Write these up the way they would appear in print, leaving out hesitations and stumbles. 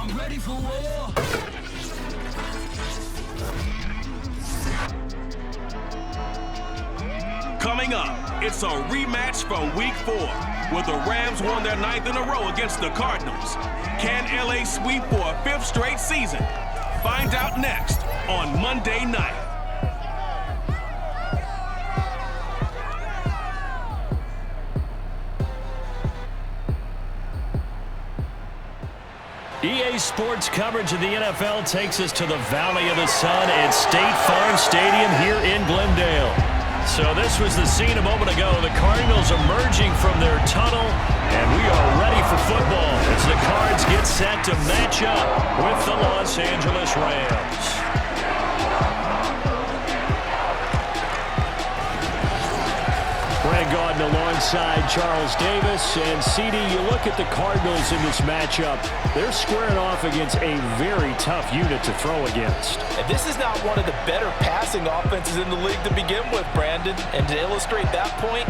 I'm ready for war. Coming up, it's a rematch from Week 4, where the Rams won their 9th in a row against the Cardinals. Can LA sweep for a 5th straight season? Find out next on Monday night. EA Sports coverage of the NFL takes us to the Valley of the Sun at State Farm Stadium here in Glendale. So this was the scene a moment ago. The Cardinals emerging from their tunnel, and we are ready for football as the Cards get set to match up with the Los Angeles Rams. Brad Gordon alongside Charles Davis. And CD, you look at the Cardinals in this matchup, they're squaring off against a very tough unit to throw against. And this is not one of the better passing offenses in the league to begin with, Brandon. And to illustrate that point,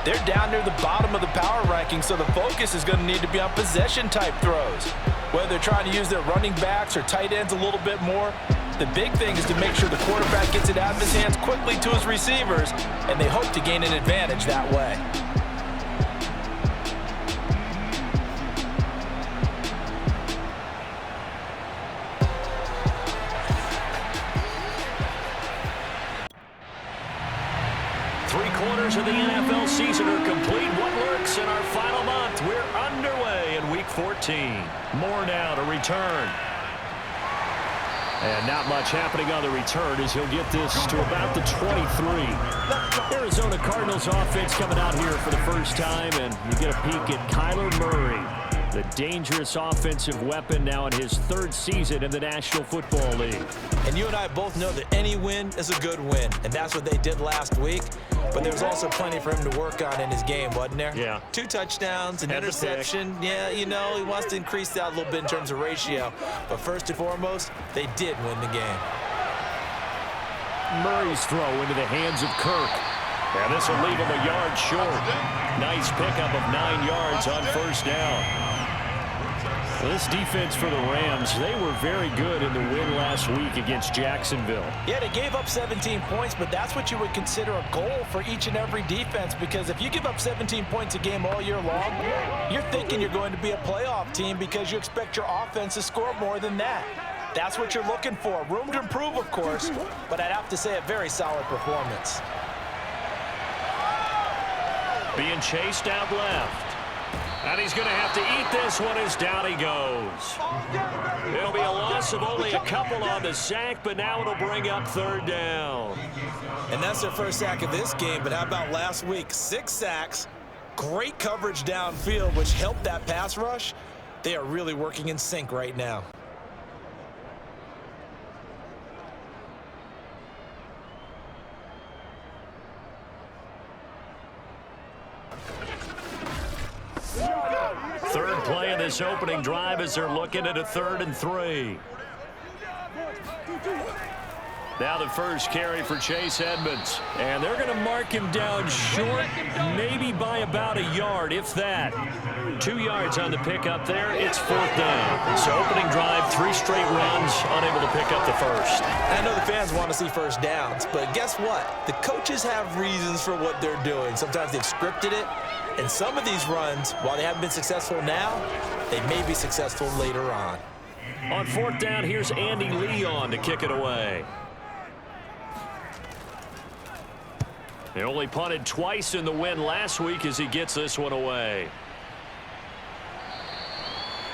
they're down near the bottom of the power ranking, so the focus is going to need to be on possession-type throws. Whether they're trying to use their running backs or tight ends a little bit more, the big thing is to make sure the quarterback gets it out of his hands quickly to his receivers, and they hope to gain an advantage that way. Three-quarters of the NFL season are complete. What lurks in our final month? We're underway in Week 14. More now to return. And not much happening on the return as he'll get this to about the 23. Arizona Cardinals offense coming out here for the first time, and you get a peek at Kyler Murray, the dangerous offensive weapon now in his 3rd season in the National Football League. And you and I both know that any win is a good win, and that's what they did last week. But there was also plenty for him to work on in his game, wasn't there? Yeah. 2 touchdowns, an interception. Yeah, you know, he wants to increase that a little bit in terms of ratio. But first and foremost, they did win the game. Murray's throw into the hands of Kirk. And this will leave him a yard short. Nice pickup of 9 yards on first down. Well, this defense for the Rams, they were very good in the win last week against Jacksonville. Yeah, they gave up 17 points, but that's what you would consider a goal for each and every defense, because if you give up 17 points a game all year long, you're thinking you're going to be a playoff team because you expect your offense to score more than that. That's what you're looking for. Room to improve, of course, but I'd have to say a very solid performance. Being chased out left. And he's going to have to eat this one as down he goes. It'll be a loss of only a couple on the sack, but now it'll bring up 3rd down. And that's their first sack of this game, but how about last week? 6 sacks, great coverage downfield, which helped that pass rush. They are really working in sync right now. Third play of this opening drive as they're looking at a 3rd and 3. Now the first carry for Chase Edmonds. And they're going to mark him down short, maybe by about a yard, if that. 2 yards on the pickup there. It's 4th down. So opening drive, 3 straight runs, unable to pick up the first. I know the fans want to see first downs, but guess what? The coaches have reasons for what they're doing. Sometimes they've scripted it. And some of these runs, while they haven't been successful now, they may be successful later on. On 4th down, here's Andy Leon to kick it away. He only punted twice in the win last week as he gets this one away.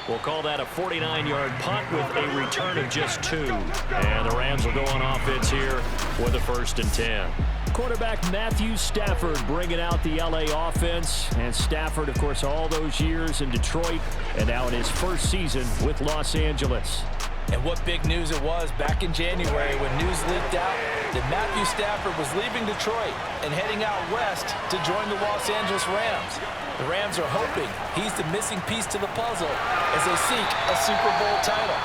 We'll call that a 49-yard punt with a return of just 2. And the Rams will go on offense here with a 1st and 10. Quarterback Matthew Stafford bringing out the LA offense. And Stafford, of course, all those years in Detroit and now in his 1st season with Los Angeles. And what big news it was back in January when news leaked out that Matthew Stafford was leaving Detroit and heading out west to join the Los Angeles Rams. The Rams are hoping he's the missing piece to the puzzle as they seek a Super Bowl title.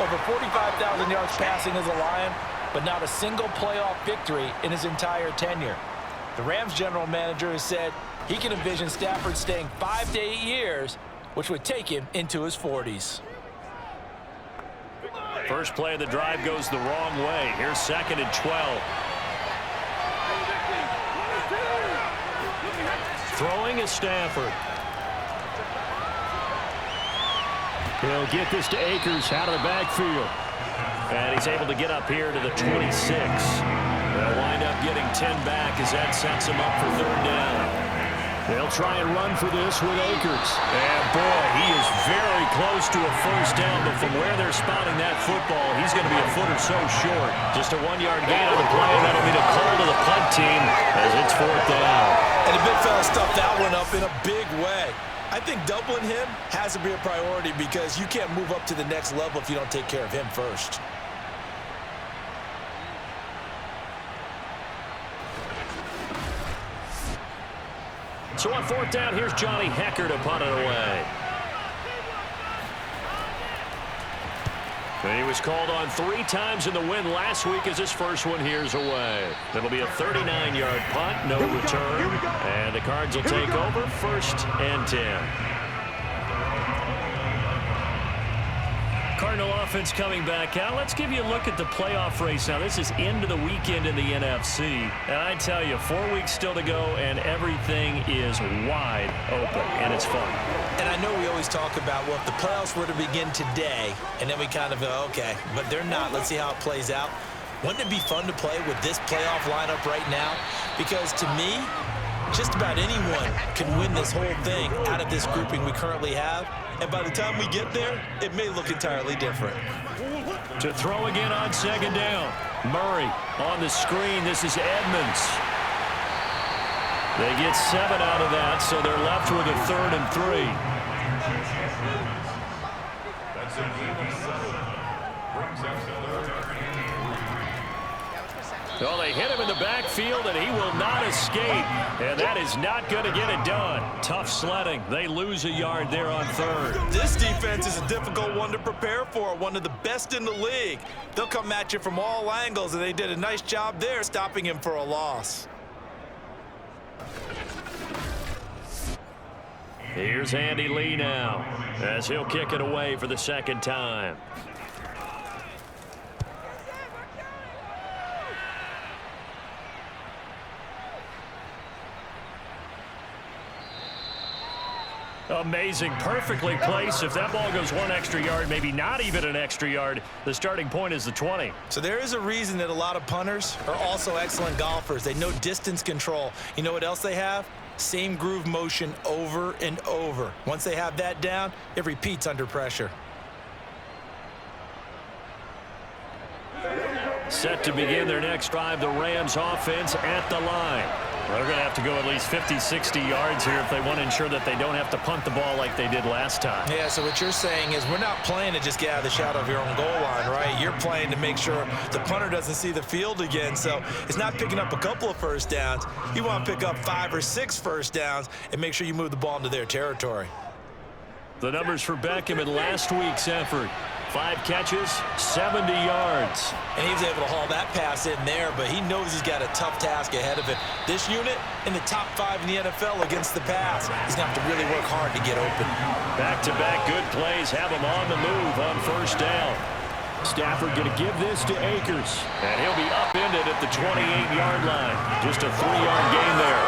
Over 45,000 yards passing as a Lion, but not a single playoff victory in his entire tenure. The Rams general manager has said he can envision Stafford staying 5 to 8 years, which would take him into his 40s. First play of the drive goes the wrong way. Here's 2nd and 12. Throwing is Stafford. He'll get this to Akers out of the backfield. And he's able to get up here to the 26. They'll wind up getting 10 back as that sets him up for 3rd down. They'll try and run for this with Akers. And boy, he is very close to a first down, but from where they're spotting that football, he's going to be a foot or so short. Just a 1-yard gain on the play, and that'll be the call to the punt team as it's 4th down. And the big fella stuffed that one up in a big way. I think doubling him has to be a priority because you can't move up to the next level if you don't take care of him first. So on 4th down, here's Johnny Hecker to punt it away. And he was called on 3 times in the win last week as his first one here's away. It'll be a 39-yard punt, no return. And the Cards will take over 1st and 10. Cardinal offense coming back out. Let's give you a look at the playoff race. Now, this is into the weekend in the NFC. And I tell you, 4 weeks still to go, and everything is wide open, and it's fun. And I know we always talk about, well, if the playoffs were to begin today, and then we kind of go, okay, but they're not. Let's see how it plays out. Wouldn't it be fun to play with this playoff lineup right now? Because to me, just about anyone can win this whole thing out of this grouping we currently have. And by the time we get there, it may look entirely different. To throw again on 2nd down. Murray on the screen. This is Edmonds. They get 7 out of that, so they're left with a 3rd and 3. Well, they hit him in the backfield, and he will not escape. And that is not going to get it done. Tough sledding. They lose a yard there on 3rd. This defense is a difficult one to prepare for, one of the best in the league. They'll come at you from all angles, and they did a nice job there stopping him for a loss. Here's Andy Lee now as he'll kick it away for the 2nd time. Amazing, perfectly placed. If that ball goes 1 extra yard, maybe not even an extra yard, the starting point is the 20. So there is a reason that a lot of punters are also excellent golfers. They know distance control. You know what else they have? Same groove motion over and over. Once they have that down, it repeats under pressure. Set to begin their next drive, the Rams offense at the line. They're going to have to go at least 50, 60 yards here if they want to ensure that they don't have to punt the ball like they did last time. Yeah, so what you're saying is we're not playing to just get out of the shadow of your own goal line, right? You're playing to make sure the punter doesn't see the field again. So it's not picking up a couple of first downs. You want to pick up 5 or 6 first downs and make sure you move the ball into their territory. The numbers for Beckham in last week's effort. 5 catches, 70 yards. And he was able to haul that pass in there, but he knows he's got a tough task ahead of him. This unit in the top 5 in the NFL against the pass. He's going to have to really work hard to get open. Back-to-back good plays have him on the move on 1st down. Stafford going to give this to Akers. And he'll be upended at the 28-yard line. Just a 3-yard gain there.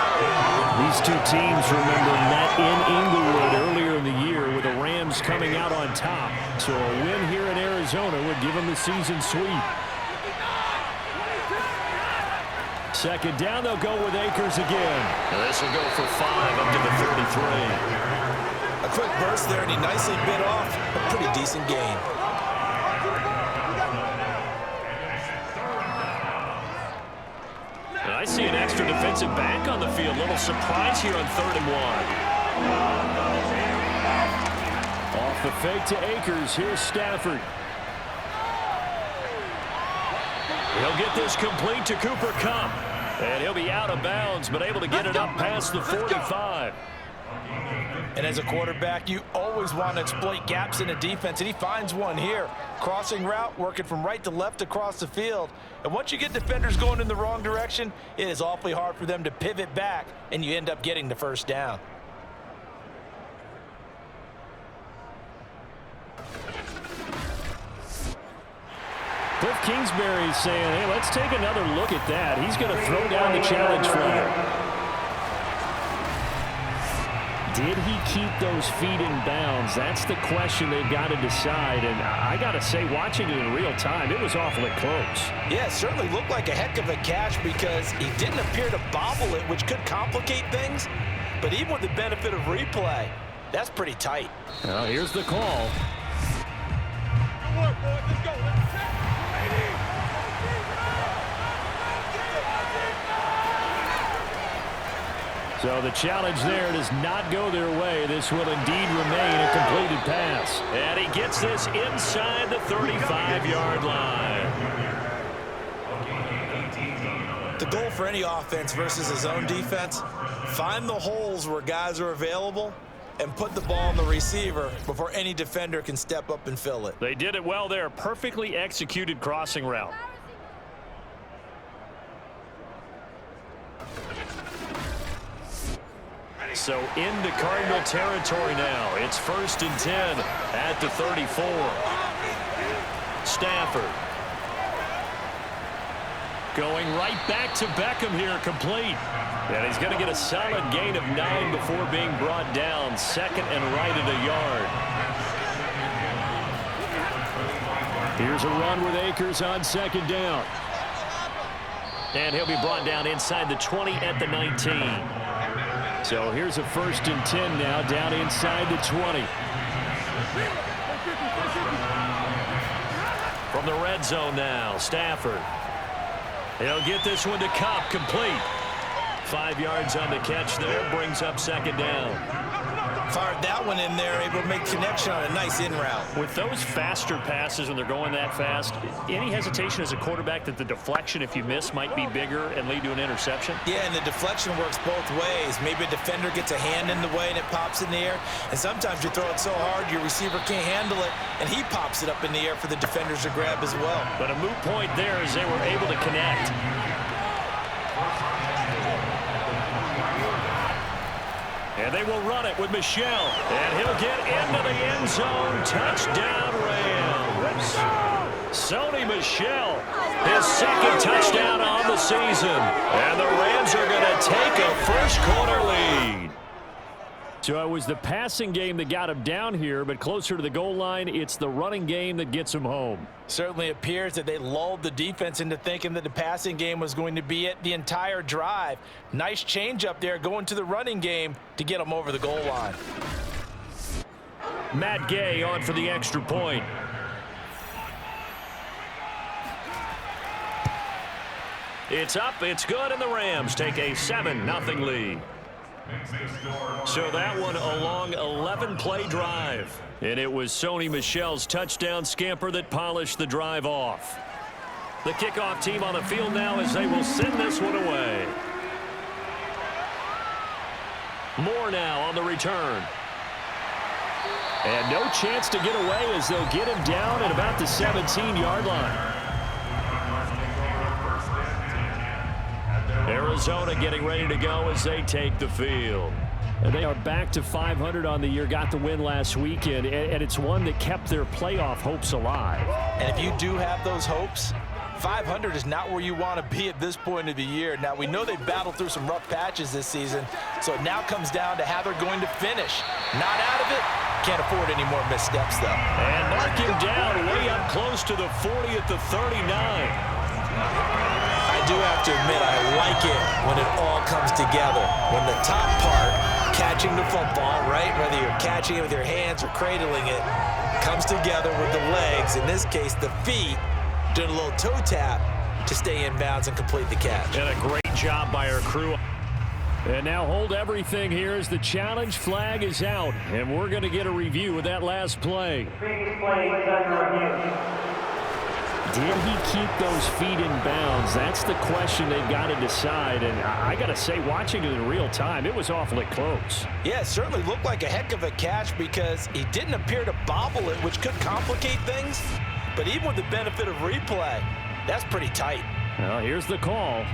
These two teams, remember, met in Inglewood earlier in the year with the Rams coming out on top. So a win here in Arizona would give them the season sweep. 2nd down, they'll go with Akers again. And this will go for 5 up to the 33. A quick burst there, and he nicely bit off a pretty decent gain. And I see an extra defensive back on the field. Little surprise here on 3rd and 1. Off the fake to Akers. Here's Stafford. He'll get this complete to Cooper Kupp. And he'll be out of bounds, but able to get it up past the 45. And as a quarterback, you always want to exploit gaps in a defense, and he finds one here. Crossing route, working from right to left across the field. And once you get defenders going in the wrong direction, it is awfully hard for them to pivot back, and you end up getting the first down. Cliff Kingsbury's saying, hey, let's take another look at that. He's going to throw down the challenge flag. Did he keep those feet in bounds? That's the question they've got to decide. And I got to say, watching it in real time, it was awfully close. Yeah, it certainly looked like a heck of a catch because he didn't appear to bobble it, which could complicate things. But even with the benefit of replay, that's pretty tight. Well, here's the call. Good work, boys. Let's go. So the challenge there does not go their way. This will indeed remain a completed pass. And he gets this inside the 35-yard line. The goal for any offense versus his own defense, find the holes where guys are available and put the ball on the receiver before any defender can step up and fill it. They did it well there. Perfectly executed crossing route. So into Cardinal territory now. It's 1st and 10 at the 34. Stafford. Going right back to Beckham here, complete. And he's going to get a solid gain of 9 before being brought down. 2nd and right at a yard. Here's a run with Akers on 2nd down. And he'll be brought down inside the 20 at the 19. So here's a 1st and 10 now, down inside the 20. From the red zone now, Stafford. He'll get this one to Kupp, complete. 5 yards on the catch there, brings up 2nd down. Fired that one in there, able to make connection on a nice in route. With those faster passes when they're going that fast, any hesitation as a quarterback that the deflection, if you miss, might be bigger and lead to an interception? Yeah, and the deflection works both ways. Maybe a defender gets a hand in the way and it pops in the air. And sometimes you throw it so hard your receiver can't handle it, and he pops it up in the air for the defenders to grab as well. But a moot point there as they were able to connect. And they will run it with Michel. And he'll get into the end zone. Touchdown, Rams. Sony Michel, his 2nd touchdown on the season. And the Rams are going to take a first-quarter lead. So it was the passing game that got him down here, but closer to the goal line, it's the running game that gets him home. Certainly appears that they lulled the defense into thinking that the passing game was going to be it the entire drive. Nice change up there going to the running game to get them over the goal line. Matt Gay on for the extra point. It's up, it's good, and the Rams take a 7-0 lead. So that one a long 11-play drive. And it was Sony Michel's touchdown scamper that polished the drive off. The kickoff team on the field now as they will send this one away. Moore now on the return. And no chance to get away as they'll get him down at about the 17-yard line. Arizona getting ready to go as they take the field. And they are back to 500 on the year, got the win last weekend, and it's one that kept their playoff hopes alive. And if you do have those hopes, 500 is not where you want to be at this point of the year. Now, we know they've battled through some rough patches this season, so it now comes down to how they're going to finish. Not out of it. Can't afford any more missteps, though. And mark him down way up close to the 40 at the 39. I do have to admit, I like it when it all comes together. When the top part, catching the football, right, whether you're catching it with your hands or cradling it, comes together with the legs, in this case the feet, doing a little toe tap to stay in bounds and complete the catch. And a great job by our crew. And now hold everything here as the challenge flag is out. And we're going to get a review of that last play. Did he keep those feet in bounds? That's the question they've got to decide. And I got to say, watching it in real time, it was awfully close. Yeah, it certainly looked like a heck of a catch because he didn't appear to bobble it, which could complicate things. But even with the benefit of replay, that's pretty tight. Well, here's the call.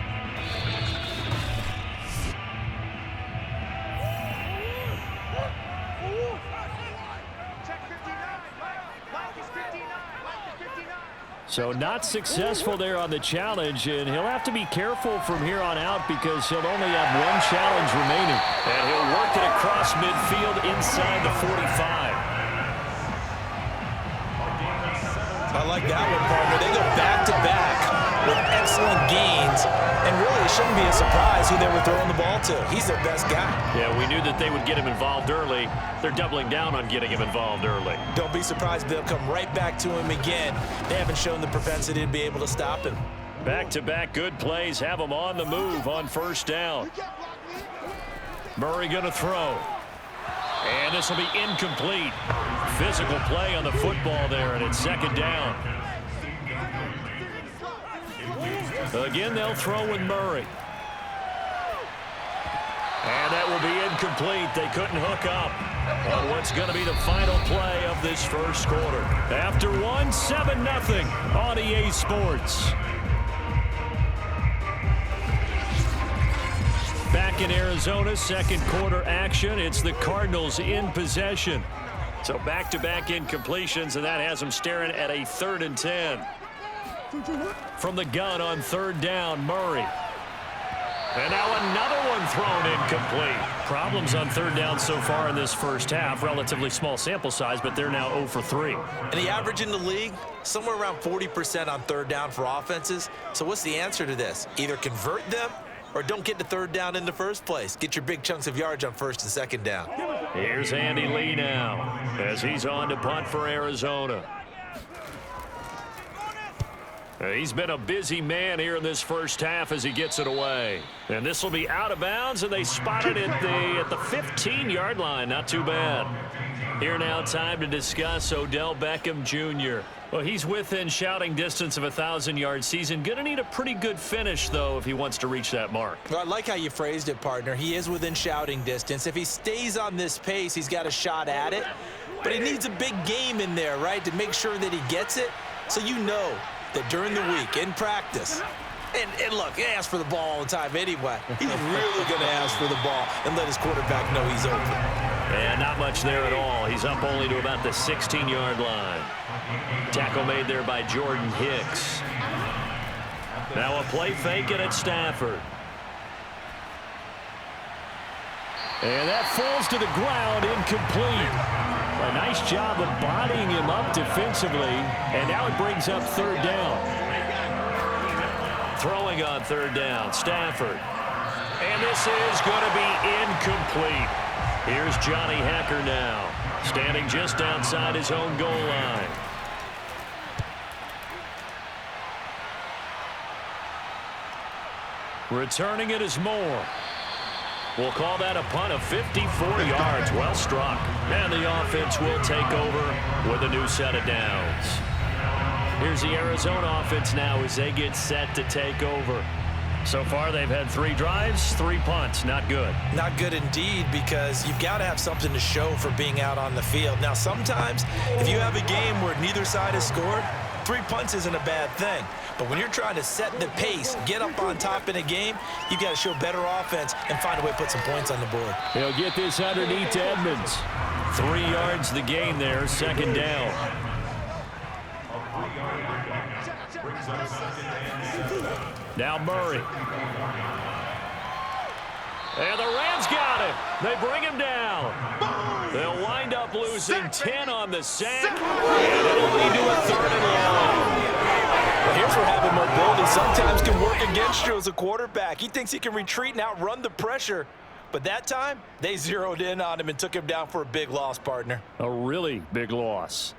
So not successful there on the challenge, and he'll have to be careful from here on out because he'll only have one challenge remaining. And he'll work it across midfield inside the 45. I like that one, partner. They go back-to-back with excellent gains, and really it shouldn't be a surprise who they were throwing the ball to. He's their best guy. Yeah, we knew that they would get him involved early. They're doubling down on getting him involved early. Don't be surprised they'll come right back to him again. They haven't shown the propensity to be able to stop him. Back-to-back good plays have him on the move on first down. Murray going to throw. And this will be incomplete. Physical play on the football there, and it's second down. Again, they'll throw with Murray. And that will be incomplete. They couldn't hook up on what's going to be the final play of this first quarter. After one, 7-0 on EA Sports. Back in Arizona, second quarter action. It's the Cardinals in possession. So back-to-back incompletions, and that has them staring at a 3rd and 10. From the gun on third down, Murray. And now another one thrown incomplete. Problems on third down so far in this first half. Relatively small sample size, but they're now 0 for 3. And the average in the league, somewhere around 40% on third down for offenses. So what's the answer to this? Either convert them or don't get the third down in the first place. Get your big chunks of yards on first and second down. Here's Andy Lee now as he's on to punt for Arizona. He's been a busy man here in this first half as he gets it away. And this will be out of bounds, and they spot it at the 15-yard line. Not too bad. Here now, time to discuss Odell Beckham Jr. Well, he's within shouting distance of a 1,000-yard season. Going to need a pretty good finish, though, if he wants to reach that mark. Well, I like how you phrased it, partner. He is within shouting distance. If he stays on this pace, he's got a shot at it. But he needs a big game in there, right, to make sure that he gets it. So you know that during the week, in practice, and look, he asks for the ball all the time anyway. He's really going to ask for the ball and let his quarterback know he's open. And not much there at all. He's up only to about the 16-yard line. Tackle made there by Jordan Hicks. Now a play fake it at Stafford. And that falls to the ground, incomplete. A nice job of bodying him up defensively, and now it brings up third down. Throwing on third down, Stafford. And this is going to be incomplete. Here's Johnny Hacker now, standing just outside his own goal line. Returning it is Moore. We'll call that a punt of 54 yards. Well struck. And the offense will take over with a new set of downs. Here's the Arizona offense now as they get set to take over. So far, they've had 3 drives, 3 punts. Not good. Not good indeed, because you've got to have something to show for being out on the field. Now, sometimes, if you have a game where neither side has scored, 3 punts isn't a bad thing. But when you're trying to set the pace, get up on top in a game, you've got to show better offense and find a way to put some points on the board. He'll get this underneath to Edmonds. 3 yards the gain there, second down. Now Murray. And the Rams got him. They bring him down. They'll wind up losing 10 on the sack. And it'll lead to a 3rd and long. Well, here's where having mobility sometimes can work against you as a quarterback. He thinks he can retreat and outrun the pressure. But that time, they zeroed in on him and took him down for a big loss, partner. A really big loss.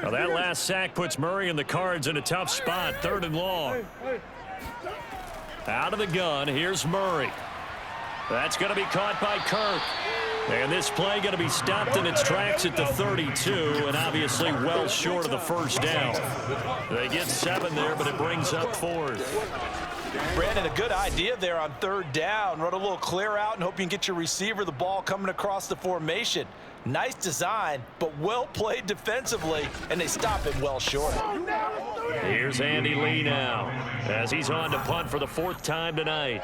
Well, that last sack puts Murray and the Cards in a tough spot. 3rd and long. Out of the gun, here's Murray. That's going to be caught by Kirk. And this play going to be stopped in its tracks at the 32, and obviously well short of the first down. They get 7 there, but it brings up 4th. Brandon, a good idea there on 3rd down. Run a little clear out and hope you can get your receiver the ball coming across the formation. Nice design, but well played defensively, and they stop it well short. Here's Andy Lee now, as he's on to punt for the 4th time tonight.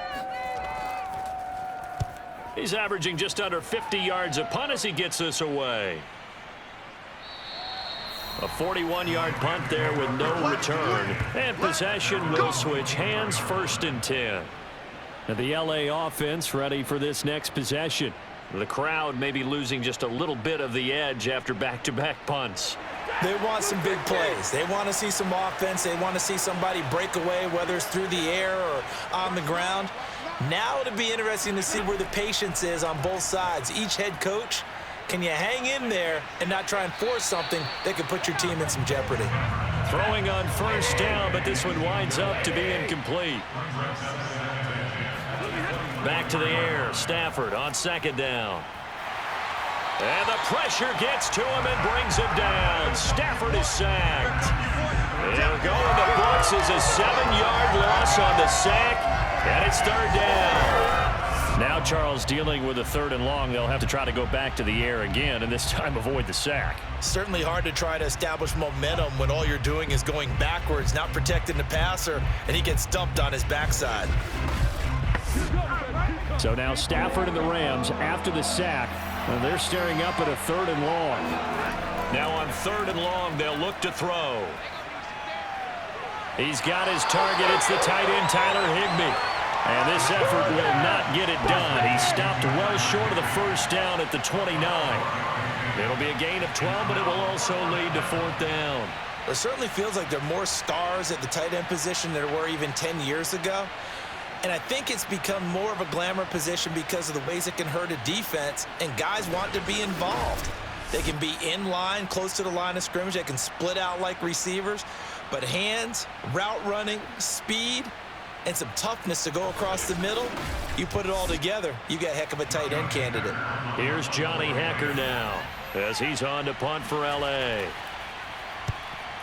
He's averaging just under 50 yards a punt as he gets this away. A 41-yard punt there with no return. And possession will switch hands, 1st and 10. And the LA offense ready for this next possession. The crowd may be losing just a little bit of the edge after back-to-back punts. They want some big plays. They want to see some offense. They want to see somebody break away, whether it's through the air or on the ground. Now it'll be interesting to see where the patience is on both sides. Each head coach, can you hang in there and not try and force something that could put your team in some jeopardy? Throwing on 1st down, but this one winds up to be incomplete. Back to the air. Stafford on 2nd down. And the pressure gets to him and brings him down. Stafford is sacked. He'll go in the books as a 7-yard loss on the sack, and it's 3rd down. Now Charles dealing with a 3rd and long. They'll have to try to go back to the air again, and this time avoid the sack. Certainly hard to try to establish momentum when all you're doing is going backwards, not protecting the passer, and he gets dumped on his backside. So now Stafford and the Rams after the sack, and they're staring up at a 3rd and long. Now on 3rd and long, they'll look to throw. He's got his target. It's the tight end, Tyler Higbee. And this effort will not get it done. He stopped well short of the 1st down at the 29. It'll be a gain of 12, but it will also lead to 4th down. It certainly feels like there are more stars at the tight end position than there were even 10 years ago. And I think it's become more of a glamour position because of the ways it can hurt a defense, and guys want to be involved. They can be in line, close to the line of scrimmage. They can split out like receivers. But hands, route running, speed, and some toughness to go across the middle, you put it all together, you got a heck of a tight end candidate. Here's Johnny Hekker now as he's on to punt for L.A.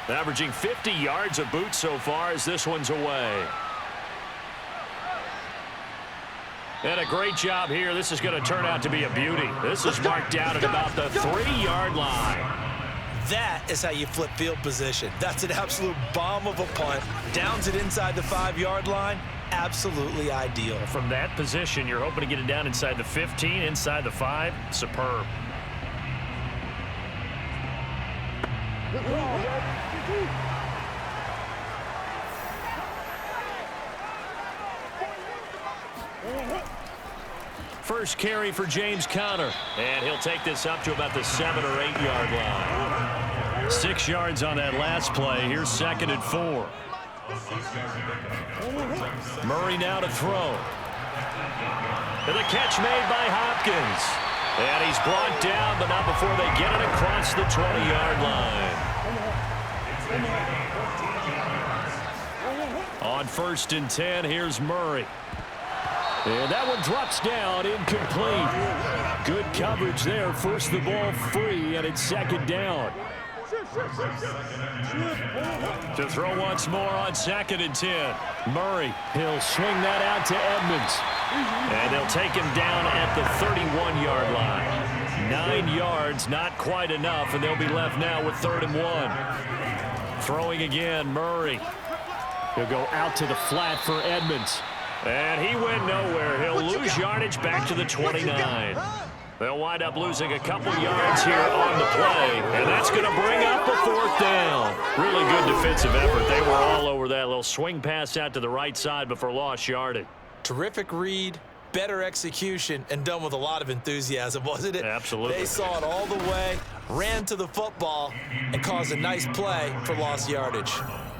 Averaging 50 yards a boot so far as this one's away. And a great job here. This is going to turn out to be a beauty. This is marked out at about the 3-yard line. That is how you flip field position. That's an absolute bomb of a punt. Downs it inside the 5-yard line. Absolutely ideal. From that position, you're hoping to get it down inside the 15, inside the 5. Superb. First carry for James Conner, and he'll take this up to about the 7 or 8 yard line. 6 yards on that last play. Here's 2nd and 4. Murray now to throw. And the catch made by Hopkins. And he's brought down, but not before they get it across the 20-yard line. On 1st and 10, here's Murray. And that one drops down, incomplete. Good coverage there, forced the ball free, and it's 2nd down. To throw once more on 2nd and 10. Murray, he'll swing that out to Edmonds. And they'll take him down at the 31-yard line. 9 yards, not quite enough, and they'll be left now with 3rd and 1. Throwing again, Murray. He'll go out to the flat for Edmonds. And he went nowhere. He'll lose yardage back to the 29. They'll wind up losing a couple yards here on the play, and that's going to bring up a 4th down. Really good defensive effort. They were all over that little swing pass out to the right side before lost yardage. Terrific read, better execution, and done with a lot of enthusiasm, wasn't it? Absolutely. They saw it all the way, ran to the football, and caused a nice play for lost yardage.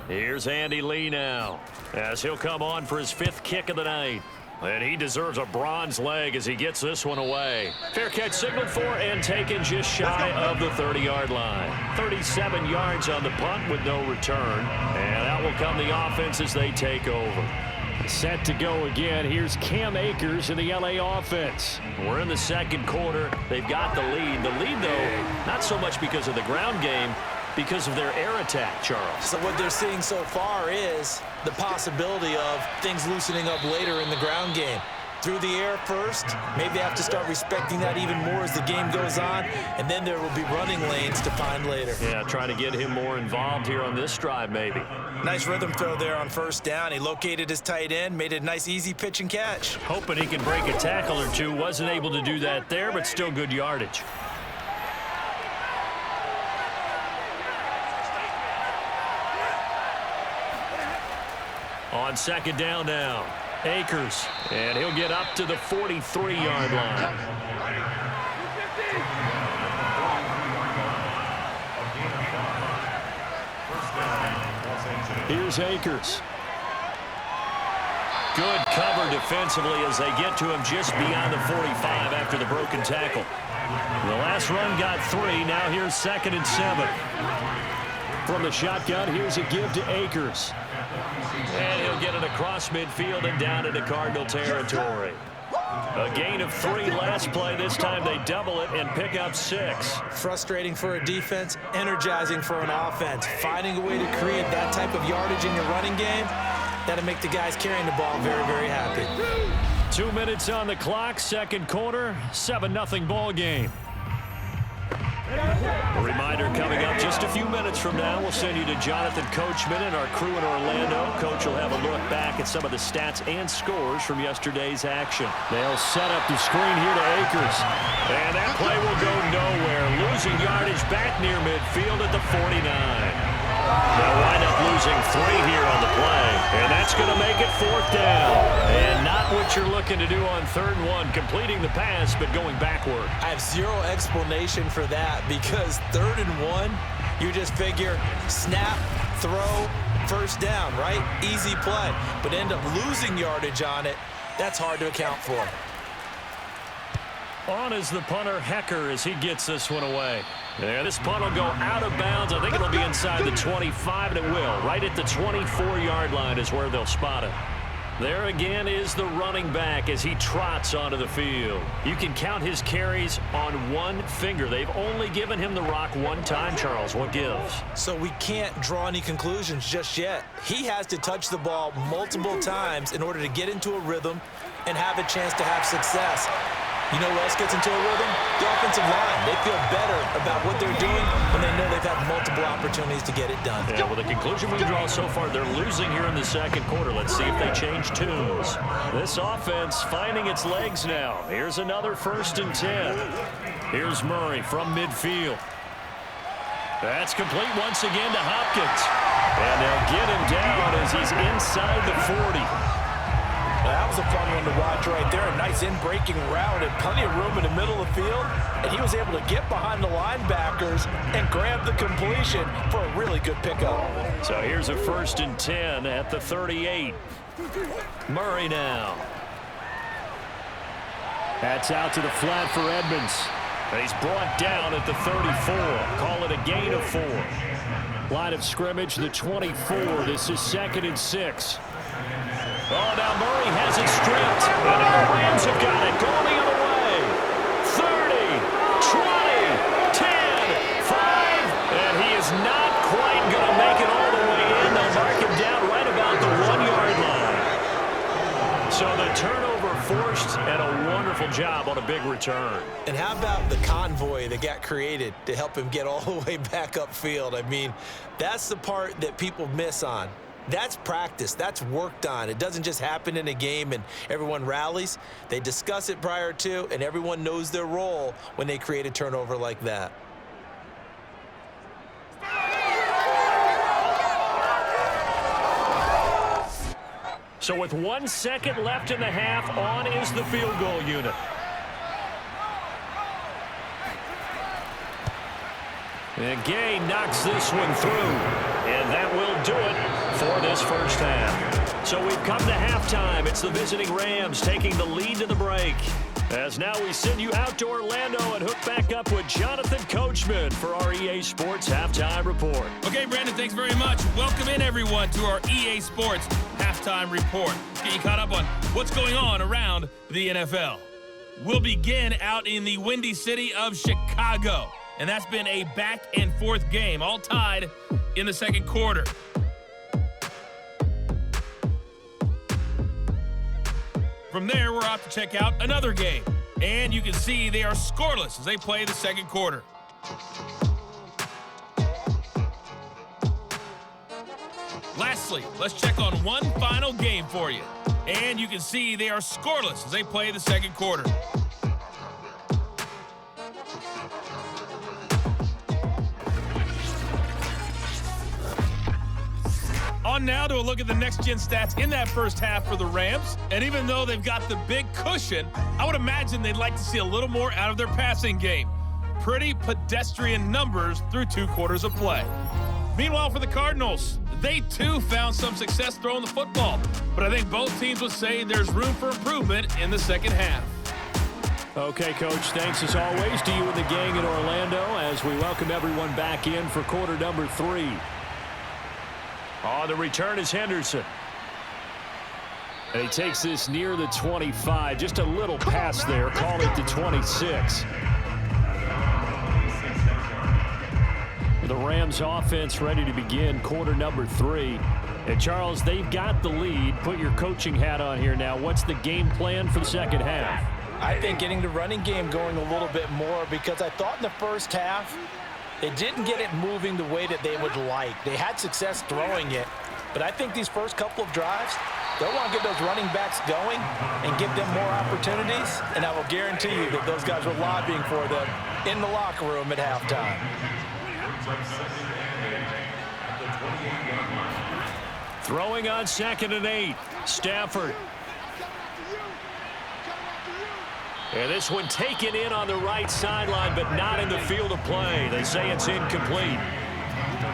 Here's Andy Lee now, as he'll come on for his 5th kick of the night. And he deserves a bronze leg as he gets this one away. Fair catch signaled for and taken just shy of the 30-yard line. 37 yards on the punt with no return. And out will come the offense as they take over. Set to go again. Here's Cam Akers in the LA offense. We're in the 2nd quarter. They've got the lead. The lead, though, not so much because of the ground game, because of their air attack, Charles. So what they're seeing so far is the possibility of things loosening up later in the ground game. through the air first. Maybe they have to start respecting that even more as the game goes on, and then there will be running lanes to find later. Yeah, trying to get him more involved here on this drive maybe. Nice rhythm throw there on first down. He located his tight end, made it a nice easy pitch and catch. Hoping he can break a tackle or two. Wasn't able to do that there, but still good yardage. On second down now, Akers, and he'll get up to the 43-yard line. Here's Akers. Good cover defensively as they get to him just beyond the 45 after the broken tackle. The last run got 3. Now here's 2nd and 7. From the shotgun, here's a give to Akers. And he'll get it across midfield and down into Cardinal territory. A gain of 3 last play. This time they double it and pick up 6. Frustrating for a defense, energizing for an offense. Finding a way to create that type of yardage in your running game, that'll make the guys carrying the ball very, very happy. 2 minutes on the clock, second quarter, 7-0 ball game. A reminder coming up just a few minutes from now. We'll send you to Jonathan Coachman and our crew in Orlando. Coach will have a look back at some of the stats and scores from yesterday's action. They'll set up the screen here to Akers. And that play will go nowhere. Losing yardage back near midfield at the 49. They'll wind up losing 3 here on the play. And that's going to make it 4th down. And not what you're looking to do on 3rd and 1. Completing the pass, but going backward. I have zero explanation for that because 3rd and 1, you just figure snap, throw, first down, right? Easy play. But end up losing yardage on it. That's hard to account for. On is the punter, Hecker, as he gets this one away. Yeah, this punt will go out of bounds. I think it'll be inside the 25, and it will. Right at the 24-yard line is where they'll spot it. There again is the running back as he trots onto the field. You can count his carries on one finger. They've only given him the rock one time, Charles. What gives? So we can't draw any conclusions just yet. He has to touch the ball multiple times in order to get into a rhythm and have a chance to have success. You know who else gets into a rhythm? The offensive line. They feel better about what they're doing when they know they've had multiple opportunities to get it done. Yeah, well, the conclusion we draw so far, they're losing here in the second quarter. Let's see if they change tunes. This offense finding its legs now. Here's another 1st and 10. Here's Murray from midfield. That's complete once again to Hopkins. And they'll get him down as he's inside the 40. That was a fun one to watch right there. A nice in-breaking route and plenty of room in the middle of the field. And he was able to get behind the linebackers and grab the completion for a really good pickup. So here's a 1st and 10 at the 38. Murray now. That's out to the flat for Edmonds. He's brought down at the 34. Call it a gain of 4. Line of scrimmage, the 24. This is 2nd and 6. Oh, now Murray has it stripped. And now the Rams have got it. Going the other way. 30, 20, 10, 5. And he is not quite going to make it all the way in. They'll mark him down right about the 1-yard line. So the turnover forced and a wonderful job on a big return. And how about the convoy that got created to help him get all the way back upfield? I mean, that's the part that people miss on. That's practice. That's worked on. It doesn't just happen in a game and everyone rallies. They discuss it prior to, and everyone knows their role when they create a turnover like that. So with 1 second left in the half, on is the field goal unit. And Gay knocks this one through. And that will do it for this first half. So we've come to halftime. It's the visiting Rams taking the lead to the break. As now we send you out to Orlando and hook back up with Jonathan Coachman for our EA Sports Halftime Report. Okay, Brandon, thanks very much. Welcome in, everyone, to our EA Sports Halftime Report. Let's get you caught up on what's going on around the NFL. We'll begin out in the windy city of Chicago. And that's been a back-and-forth game, all tied in the second quarter. From there, we're off to check out another game. And you can see they are scoreless as they play the second quarter. Lastly, let's check on one final game for you. And you can see they are scoreless as they play the second quarter. On now to a look at the next-gen stats in that first half for the Rams. And even though they've got the big cushion, I would imagine they'd like to see a little more out of their passing game. Pretty pedestrian numbers through 2 quarters of play. Meanwhile, for the Cardinals, they too found some success throwing the football. But I think both teams would say there's room for improvement in the second half. Okay, Coach, thanks as always to you and the gang in Orlando as we welcome everyone back in for quarter number 3. On the return is Henderson. And he takes this near the 25. Just a little pass there. Call it the 26. The Rams offense ready to begin quarter number 3. And Charles, they've got the lead. Put your coaching hat on here now. What's the game plan for the second half? I think getting the running game going a little bit more, because I thought in the first half they didn't get it moving the way that they would like. They had success throwing it, but I think these first couple of drives, they'll want to get those running backs going and give them more opportunities, and I will guarantee you that those guys were lobbying for them in the locker room at halftime. Throwing on 2nd and 8, Stafford. And this one taken in on the right sideline, but not in the field of play. They say it's incomplete.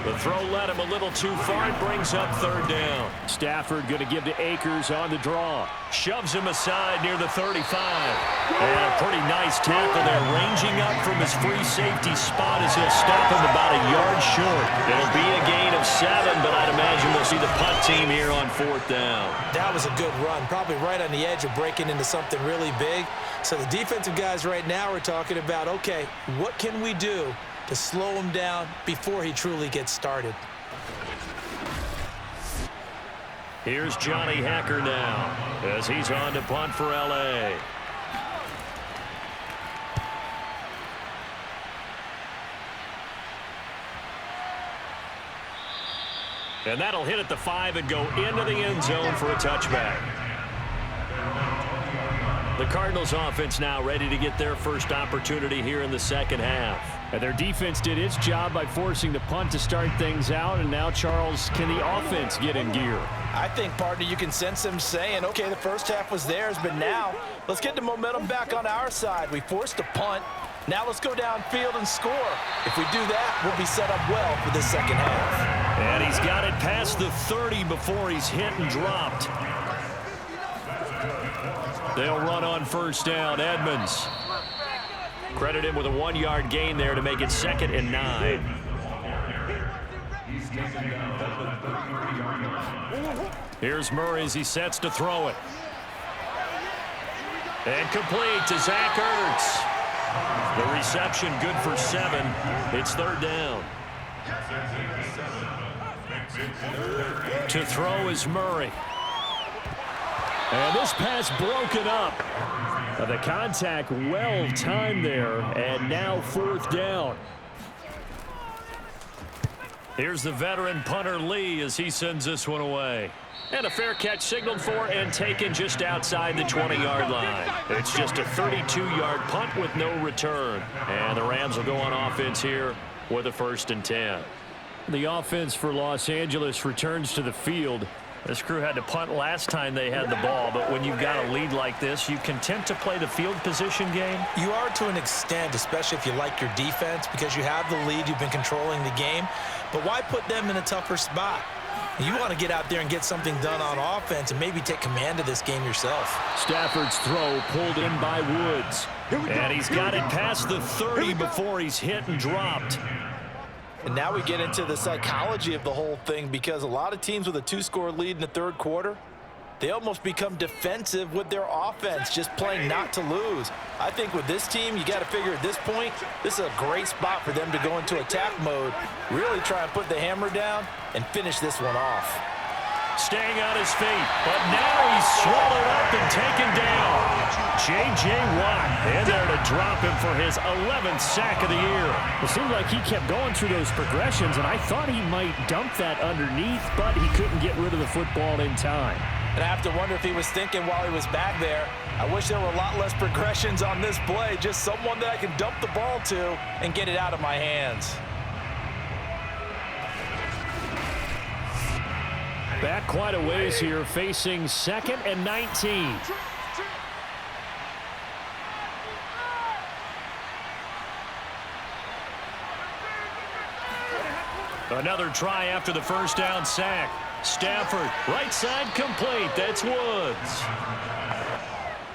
The throw led him a little too far. It brings up 3rd down. Stafford going to give to Akers on the draw. Shoves him aside near the 35. And a pretty nice tackle there, ranging up from his free safety spot as he'll stop him about a yard short. It'll be a gain of 7, but I'd imagine we'll see the punt team here on 4th down. That was a good run, probably right on the edge of breaking into something really big. So the defensive guys right now are talking about, okay, what can we do to slow him down before he truly gets started? Here's Johnny Hacker now as he's on to punt for L.A. And that'll hit at the 5 and go into the end zone for a touchback. The Cardinals offense now ready to get their first opportunity here in the second half. And their defense did its job by forcing the punt to start things out. And now, Charles, can the offense get in gear? I think, partner, you can sense them saying, okay, the first half was theirs, but now let's get the momentum back on our side. We forced a punt. Now let's go downfield and score. If we do that, we'll be set up well for the second half. And he's got it past the 30 before he's hit and dropped. They'll run on 1st down. Edmonds. Credit him with a 1-yard gain there to make it 2nd and 9. Here's Murray as he sets to throw it. And complete to Zach Ertz. The reception good for 7. It's 3rd down. To throw is Murray. And this pass broken up. The contact well timed there, and now 4th down. Here's the veteran punter Lee as he sends this one away. And a fair catch signaled for and taken just outside the 20-yard line. It's just a 32-yard punt with no return. And the Rams will go on offense here with a 1st and 10. The offense for Los Angeles returns to the field. This crew had to punt last time they had the ball, but when you've got a lead like this, you content to play the field position game? You are to an extent, especially if you like your defense, because you have the lead, you've been controlling the game. But why put them in a tougher spot? You want to get out there and get something done on offense and maybe take command of this game yourself. Stafford's throw pulled in by Woods. And he's got it past the 30 before he's hit and dropped. And now we get into the psychology of the whole thing, because a lot of teams with a 2-score lead in the 3rd quarter, they almost become defensive with their offense, just playing not to lose. I think with this team, you got to figure at this point, this is a great spot for them to go into attack mode, really try and put the hammer down and finish this one off. staying on his feet, but now he's swallowed up and taken down. J.J. Watt in there to drop him for his 11th sack of the year. It seemed like he kept going through those progressions, and I thought he might dump that underneath, but he couldn't get rid of the football in time. And I have to wonder if he was thinking while he was back there, I wish there were a lot less progressions on this play, just someone that I can dump the ball to and get it out of my hands. Back quite a ways here, facing 2nd and 19. Another try after the first down sack. Stafford, right side complete. That's Woods.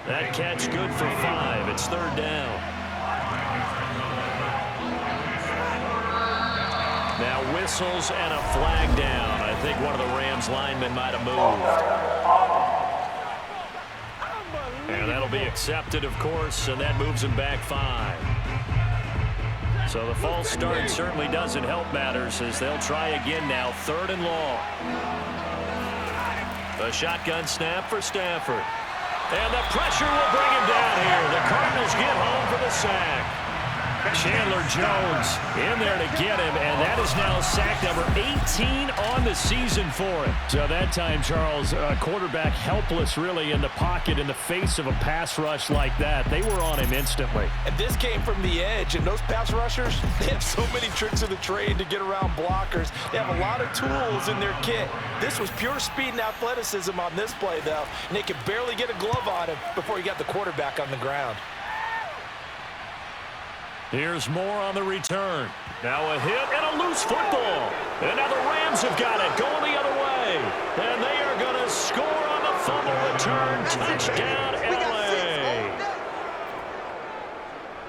That catch good for 5. It's 3rd down. Now whistles and a flag down. I think one of the Rams linemen might have moved. And that'll be accepted, of course, and that moves him back 5. So the false start certainly doesn't help matters as they'll try again now, 3rd and long. The shotgun snap for Stafford. And the pressure will bring him down here. The Cardinals get home for the sack. Chandler Jones in there to get him, and that is now sack number 18 on the season for him. So that time, Charles, quarterback helpless really in the pocket in the face of a pass rush like that. They were on him instantly. And this came from the edge, and those pass rushers, they have so many tricks of the trade to get around blockers. They have a lot of tools in their kit. This was pure speed and athleticism on this play, though, and they could barely get a glove on him before he got the quarterback on the ground. Here's more on the return. Now a hit and a loose football. And now the Rams have got it going the other way. And they are going to score on the fumble return. Touchdown, L.A.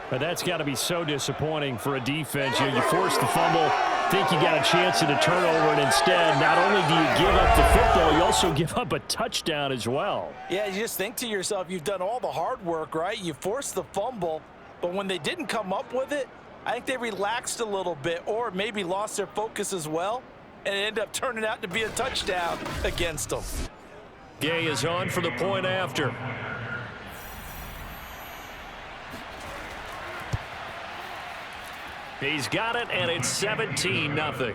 But that's got to be so disappointing for a defense. You force the fumble, think you got a chance at a turnover, and instead, not only do you give up the football, you also give up a touchdown as well. Yeah, you just think to yourself, you've done all the hard work, right? You force the fumble. But when they didn't come up with it, I think they relaxed a little bit or maybe lost their focus as well, and it ended up turning out to be a touchdown against them. Gay is on for the point after. He's got it, and it's 17-0.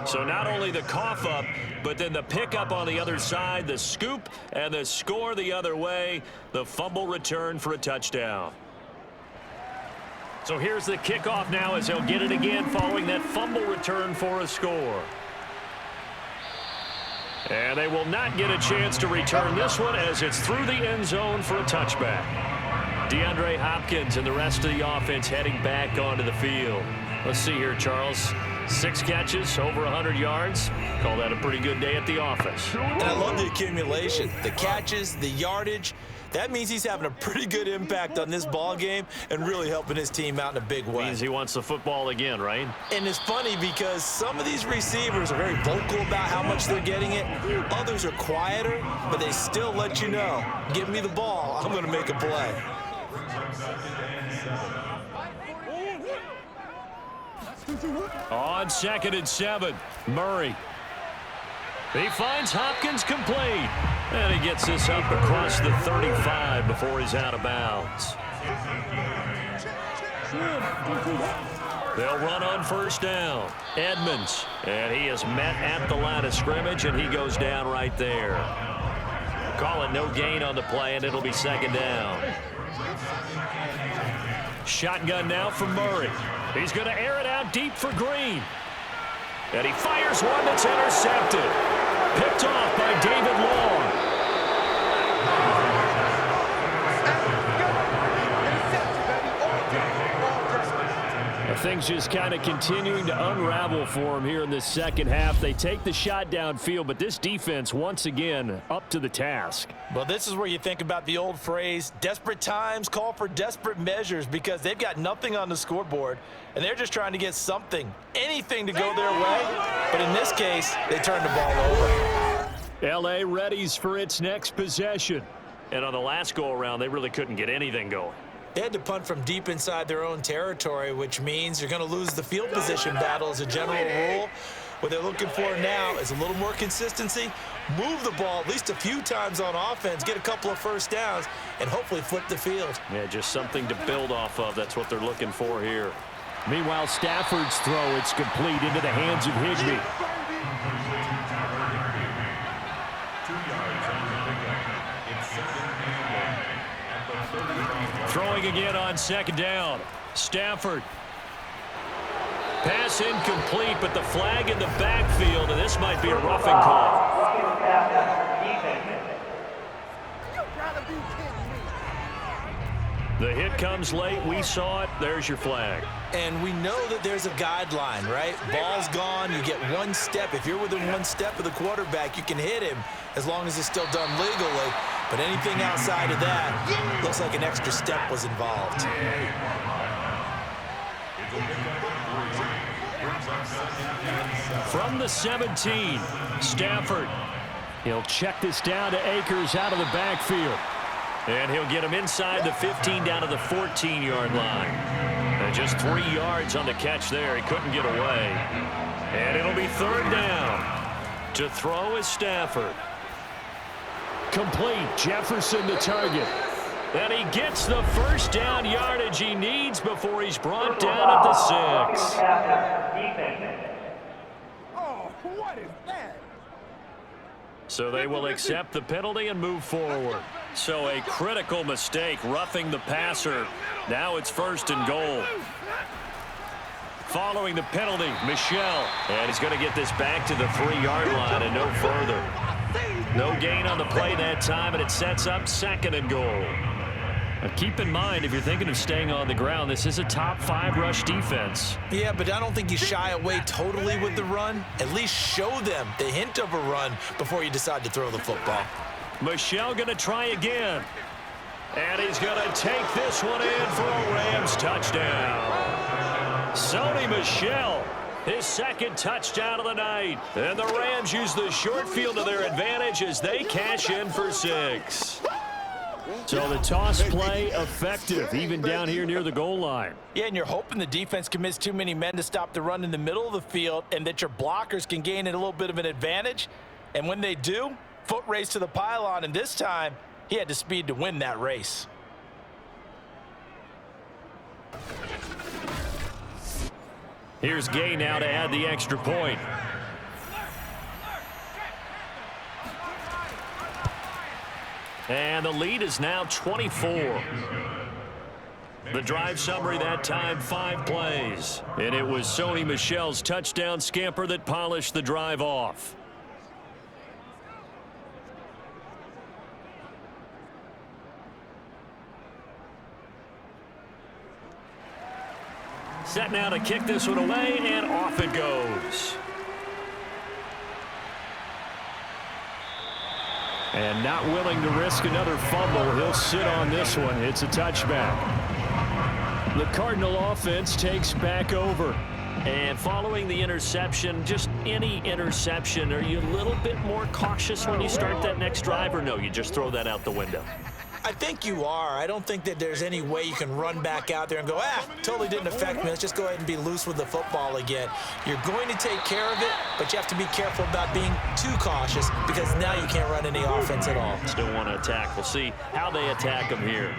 So not only the cough up, but then the pickup on the other side, the scoop, and the score the other way, the fumble return for a touchdown. So here's the kickoff now as he'll get it again following that fumble return for a score. And they will not get a chance to return this one as it's through the end zone for a touchback. DeAndre Hopkins and the rest of the offense heading back onto the field. Let's see here, Charles. 6 catches, over 100 yards. Call that a pretty good day at the office. And I love the accumulation, the catches, the yardage. That means he's having a pretty good impact on this ball game and really helping his team out in a big way. Means he wants the football again, right? And it's funny because some of these receivers are very vocal about how much they're getting it. Others are quieter, but they still let you know, give me the ball, I'm going to make a play. On 2nd and 7, Murray. He finds Hopkins complete. And he gets this up across the 35 before he's out of bounds. They'll run on 1st down. Edmonds. And he is met at the line of scrimmage, and he goes down right there. Call it no gain on the play, and it'll be 2nd down. Shotgun now for Murray. He's going to air it out deep for Green. And he fires one that's intercepted. Picked off by David Long. Things just kind of continuing to unravel for him here in this second half. They take the shot downfield, but this defense, once again, up to the task. Well, this is where you think about the old phrase, desperate times call for desperate measures, because they've got nothing on the scoreboard, and they're just trying to get something, anything to go their way. But in this case, they turn the ball over. L.A. readies for its next possession. And on the last go-around, they really couldn't get anything going. They had to punt from deep inside their own territory, which means you're going to lose the field position battle as a general rule. What they're looking for now is a little more consistency, move the ball at least a few times on offense, get a couple of first downs, and hopefully flip the field. Yeah, just something to build off of. That's what they're looking for here. Meanwhile, Stafford's throw, it's complete into the hands of Higbee. Throwing again on second down. Stafford. Pass incomplete, but the flag in the backfield, and this might be a roughing call. The hit comes late. We saw it. There's your flag. And we know that there's a guideline, right? Ball's gone. You get one step. If you're within one step of the quarterback, you can hit him as long as it's still done legally. But anything outside of that looks like an extra step was involved. From the 17, Stafford. He'll check this down to Akers out of the backfield. And he'll get him inside the 15 down to the 14-yard line. And just 3 yards on the catch there. He couldn't get away. And it'll be third down. To throw is Stafford. Complete. Jefferson the target. And he gets the first down yardage he needs before he's brought down at the 6. Oh, what is that? So they will accept the penalty and move forward. So a critical mistake, roughing the passer. Now it's first and goal. Following the penalty, Michel. And he's going to get this back to the 3-yard line and no further. No gain on the play that time, and it sets up second and goal. Now keep in mind, if you're thinking of staying on the ground, this is a top 5 rush defense. Yeah, but I don't think you shy away totally with the run. At least show them the hint of a run before you decide to throw the football. Michel going to try again. And he's going to take this one in for a Rams touchdown. Sony Michel, his second touchdown of the night. And the Rams use the short field to their advantage as they cash in for 6. So the toss play effective, even down here near the goal line. Yeah, and you're hoping the defense commits too many men to stop the run in the middle of the field and that your blockers can gain a little bit of an advantage. And when they do, foot race to the pylon, and this time he had the speed to win that race. Here's Gay now to add the extra point. And the lead is now 24. The drive summary that time, 5 plays. And it was Sony Michel's touchdown scamper that polished the drive off. Set now to kick this one away, and off it goes. And not willing to risk another fumble, he'll sit on this one. It's a touchback. The Cardinal offense takes back over. And following the interception, just any interception, are you a little bit more cautious when you start that next drive, or no, you just throw that out the window? I think you are. I don't think that there's any way you can run back out there and go, totally didn't affect me. Let's just go ahead and be loose with the football again. You're going to take care of it, but you have to be careful about being too cautious because now you can't run any offense at all. Still want to attack. We'll see how they attack them here.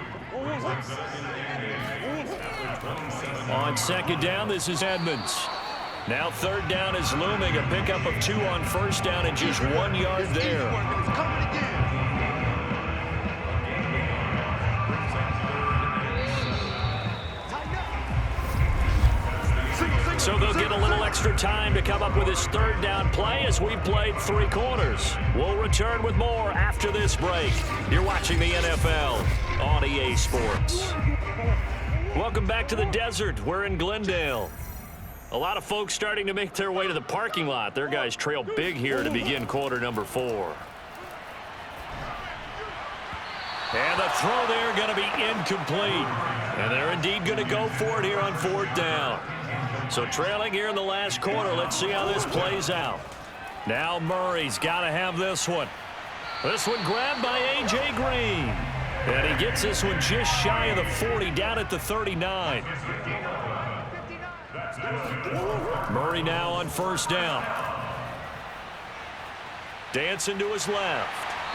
On second down, this is Edmonds. Now third down is looming. A pickup of 2 on first down and just 1 yard there. So they'll get a little extra time to come up with his third down play as we've played 3 quarters. We'll return with more after this break. You're watching the NFL on EA Sports. Welcome back to the desert. We're in Glendale. A lot of folks starting to make their way to the parking lot. Their guys trail big here to begin quarter number 4. And the throw there going to be incomplete. And they're indeed going to go for it here on 4th down. So trailing here in the last quarter. Let's see how this plays out. Now Murray's got to have this one. This one grabbed by A.J. Green. And he gets this one just shy of the 40, down at the 39. Murray now on first down. Dancing to his left.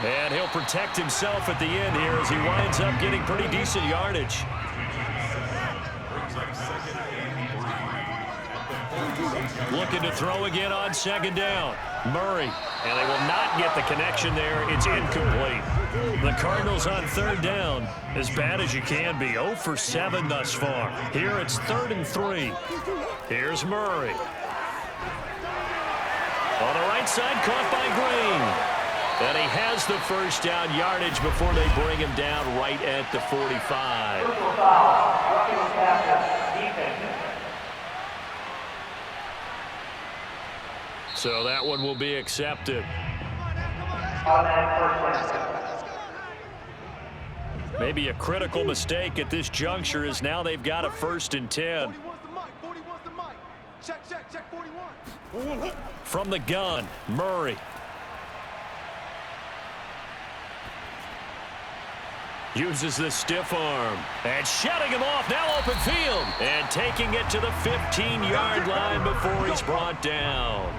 And he'll protect himself at the end here as he winds up getting pretty decent yardage. Looking to throw again on second down. Murray. And they will not get the connection there. It's incomplete. The Cardinals on third down, as bad as you can be. 0 for 7 thus far. Here it's 3rd and 3. Here's Murray. On the right side, caught by Green. And he has the first down yardage before they bring him down right at the 45. So that one will be accepted. Maybe a critical mistake at this juncture is now they've got a 1st and 10. From the gun, Murray. Uses the stiff arm. And shutting him off, now open field. And taking it to the 15-yard line before he's brought down.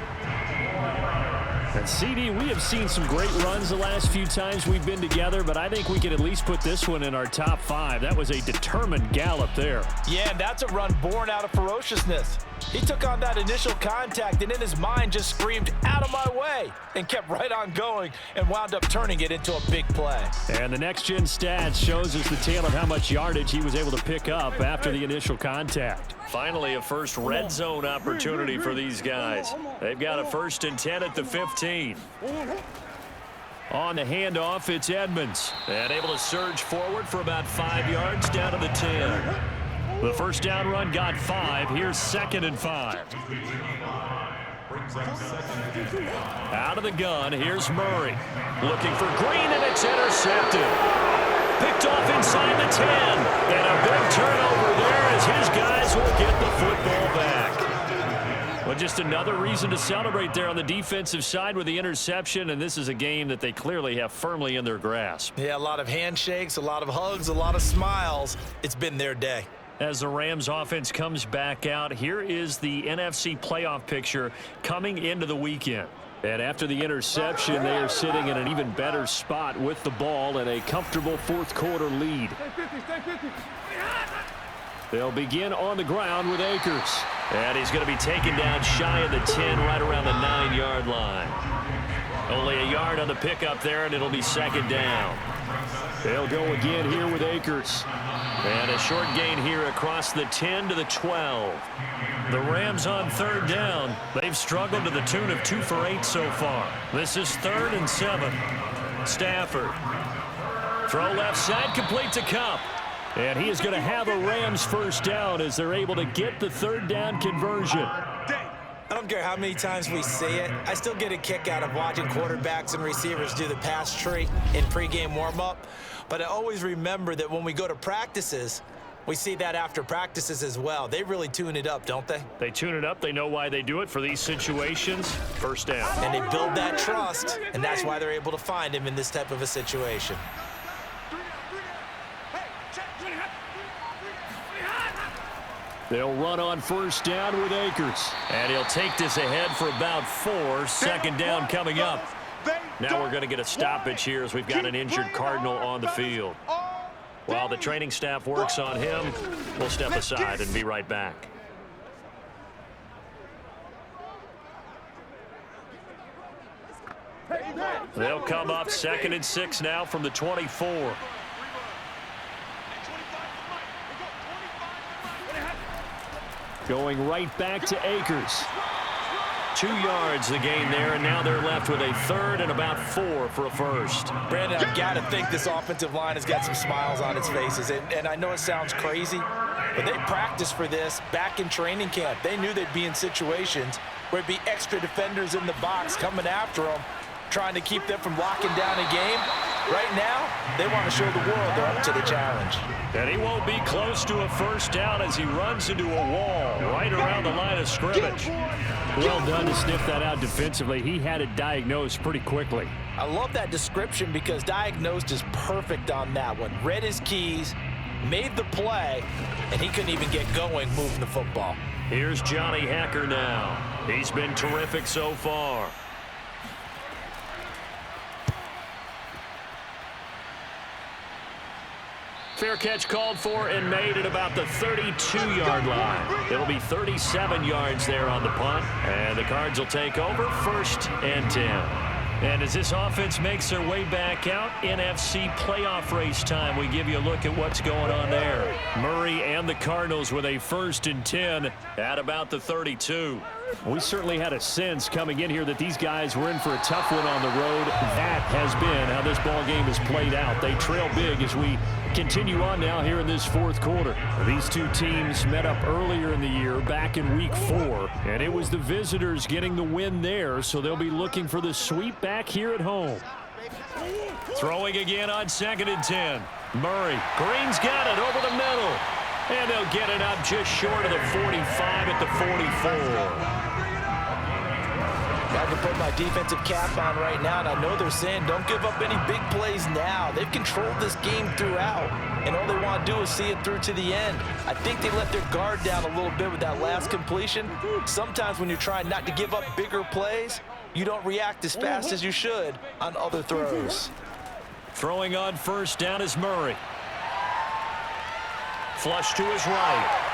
And CD, we have seen some great runs the last few times we've been together, but I think we can at least put this one in our top 5. That was a determined gallop there. Yeah, and that's a run born out of ferociousness. He took on that initial contact and in his mind just screamed, "Out of my way," and kept right on going and wound up turning it into a big play. And the next-gen stats shows us the tale of how much yardage he was able to pick up after the initial contact. Finally, a first red zone opportunity for these guys. They've got a 1st and 10 at the 15. On the handoff, it's Edmonds. And able to surge forward for about 5 yards down to the 10. The first down run got 5. Here's 2nd and 5. Out of the gun, here's Murray. Looking for Green, and it's intercepted. Picked off inside the 10. And a big turnover there as his guys will get the football back. Well, just another reason to celebrate there on the defensive side with the interception, and this is a game that they clearly have firmly in their grasp. Yeah, a lot of handshakes, a lot of hugs, a lot of smiles. It's been their day. As the Rams offense comes back out, here is the NFC playoff picture coming into the weekend. And after the interception, they are sitting in an even better spot with the ball and a comfortable 4th quarter lead. They'll begin on the ground with Akers. And he's going to be taken down shy of the 10, right around the 9-yard line. Only a yard on the pickup there, and it'll be 2nd down. They'll go again here with Akers. And a short gain here across the 10 to the 12. The Rams on 3rd down. They've struggled to the tune of 2 for 8 so far. This is 3rd and 7. Stafford. Throw left side, complete to Kupp. And he is going to have a Rams first down as they're able to get the 3rd down conversion. I don't care how many times we see it. I still get a kick out of watching quarterbacks and receivers do the pass tree in pregame warm-up. But I always remember that when we go to practices, we see that after practices as well. They really tune it up, don't they? They tune it up. They know why they do it for these situations. First down. And they build that trust, and that's why they're able to find him in this type of a situation. They'll run on first down with Akers. And he'll take this ahead for about 4. 2nd down coming up. Now we're going to get a stoppage here as we've got an injured Cardinal on the field. While the training staff works on him, we'll step aside and be right back. They'll come up 2nd and 6 now from the 24. Going right back to Akers. 2 yards the gain there, and now they're left with a 3rd and about 4 for a first. Brandon, I've got to think this offensive line has got some smiles on its faces. And I know it sounds crazy, but they practiced for this back in training camp. They knew they'd be in situations where it'd be extra defenders in the box coming after them, trying to keep them from locking down a game. Right now, they want to show the world they're up to the challenge. And he won't be close to a first down as he runs into a wall right around the line of scrimmage. Well done to sniff that out defensively. He had it diagnosed pretty quickly. I love that description because diagnosed is perfect on that one. Read his keys, made the play, and he couldn't even get going moving the football. Here's Johnny Hacker now. He's been terrific so far. Fair catch called for and made at about the 32-yard line. It'll be 37 yards there on the punt, and the Cards will take over 1st and 10. And as this offense makes their way back out, NFC playoff race time, we give you a look at what's going on there. Murray and the Cardinals with a 1st and 10 at about the 32. We certainly had a sense coming in here that these guys were in for a tough one on the road. That has been how this ball game has played out. They trail big as we continue on now here in this 4th quarter. These two teams met up earlier in the year, back in week 4, and it was the visitors getting the win there, so they'll be looking for the sweep back here at home. Throwing again on 2nd and 10. Murray. Green's got it over the middle. And they'll get it up just short of the 45 at the 44. I can put my defensive cap on right now, and I know they're saying don't give up any big plays now. They've controlled this game throughout, and all they want to do is see it through to the end. I think they let their guard down a little bit with that last completion. Sometimes when you're trying not to give up bigger plays, you don't react as fast as you should on other throws. Throwing on 1st down is Murray. Flush to his right.